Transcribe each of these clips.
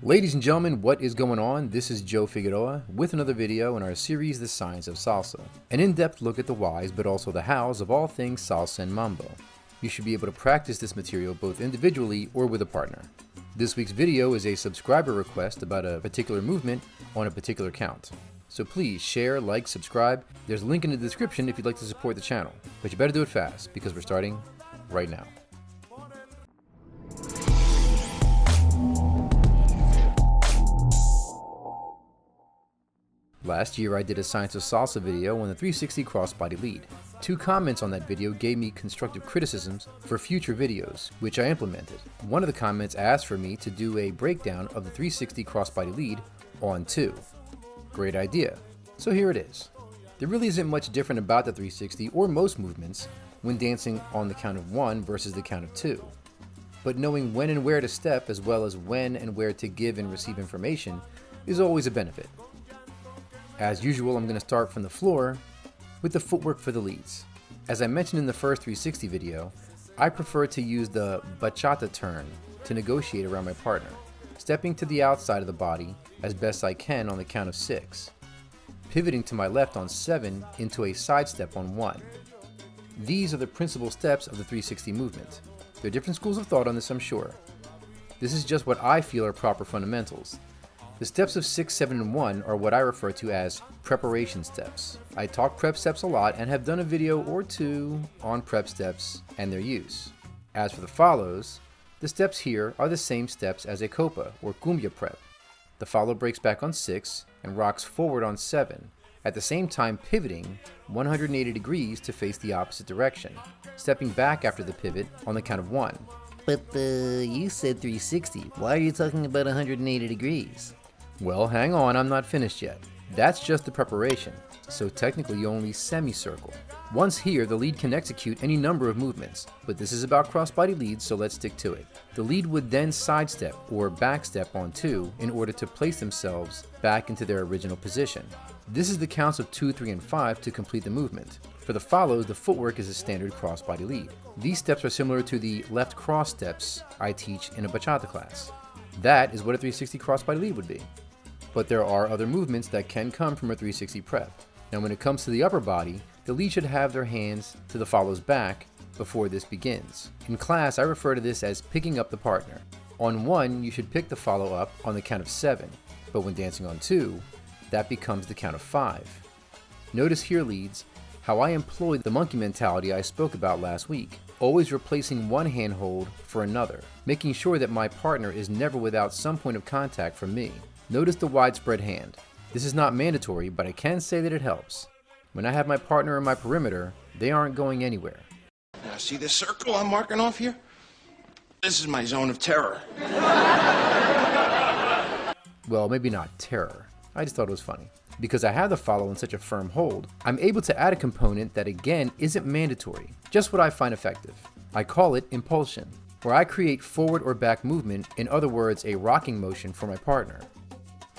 Ladies and gentlemen, what is going on? This is Joe Figueroa with another video in our series, The Science of Salsa. An in-depth look at the whys, but also the hows of all things salsa and mambo. You should be able to practice this material both individually or with a partner. This week's video is a subscriber request about a particular movement on a particular count. So please share, like, subscribe. There's a link in the description if you'd like to support the channel. But you better do it fast because we're starting right now. Last year I did a Science of Salsa video on the 360 crossbody lead. 2 comments on that video gave me constructive criticisms for future videos, which I implemented. One of the comments asked for me to do a breakdown of the 360 crossbody lead ON2. Great idea. So here it is. There really isn't much different about the 360 or most movements when dancing on the count of 1 versus the count of 2. But knowing when and where to step as well as when and where to give and receive information is always a benefit. As usual, I'm going to start from the floor with the footwork for the leads. As I mentioned in the first 360 video, I prefer to use the bachata turn to negotiate around my partner, stepping to the outside of the body as best I can on the count of 6, pivoting to my left on 7 into a side step on 1. These are the principal steps of the 360 movement. There are different schools of thought on this, I'm sure. This is just what I feel are proper fundamentals. The steps of 6, 7, and 1 are what I refer to as preparation steps. I talk prep steps a lot and have done a video or 2 on prep steps and their use. As for the follows, the steps here are the same steps as a copa or cumbia prep. The follow breaks back on 6 and rocks forward on 7, at the same time pivoting 180 degrees to face the opposite direction, stepping back after the pivot on the count of 1. But you said 360. Why are you talking about 180 degrees? Well, hang on, I'm not finished yet. That's just the preparation, so technically only semicircle. Once here, the lead can execute any number of movements, but this is about crossbody leads, so let's stick to it. The lead would then sidestep or backstep on 2 in order to place themselves back into their original position. This is the counts of 2, 3, and 5 to complete the movement. For the follows, the footwork is a standard crossbody lead. These steps are similar to the left cross steps I teach in a bachata class. That is what a 360 crossbody lead would be. But there are other movements that can come from a 360 prep. Now when it comes to the upper body, the lead should have their hands to the follow's back before this begins. In class, I refer to this as picking up the partner. On 1, you should pick the follow up on the count of 7, but when dancing on 2, that becomes the count of 5. Notice here, leads, how I employ the monkey mentality I spoke about last week, always replacing one handhold for another, making sure that my partner is never without some point of contact from me. Notice the widespread hand. This is not mandatory, but I can say that it helps. When I have my partner in my perimeter, they aren't going anywhere. Now see this circle I'm marking off here? This is my zone of terror. Well, maybe not terror. I just thought it was funny. Because I have the follow in such a firm hold, I'm able to add a component that again isn't mandatory, just what I find effective. I call it Impulsion, where I create forward or back movement, in other words, a rocking motion for my partner.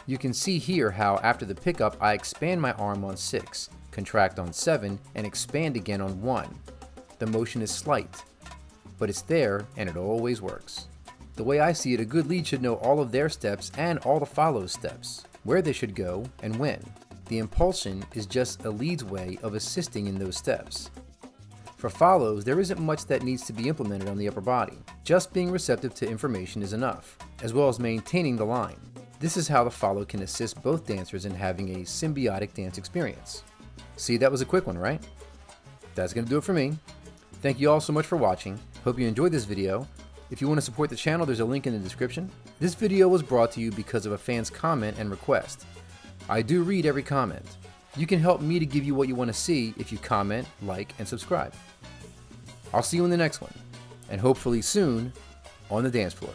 You can see here how after the pickup I expand my arm on 6, contract on 7, and expand again on 1. The motion is slight, but it's there and it always works. The way I see it, a good lead should know all of their steps and all the follow steps, where they should go and when. The impulsion is just a lead's way of assisting in those steps. For follows, there isn't much that needs to be implemented on the upper body. Just being receptive to information is enough, as well as maintaining the line. This is how the follow can assist both dancers in having a symbiotic dance experience. See, that was a quick one, right? That's going to do it for me. Thank you all so much for watching. Hope you enjoyed this video. If you want to support the channel, there's a link in the description. This video was brought to you because of a fan's comment and request. I do read every comment. You can help me to give you what you want to see if you comment, like, and subscribe. I'll see you in the next one, and hopefully soon on the dance floor.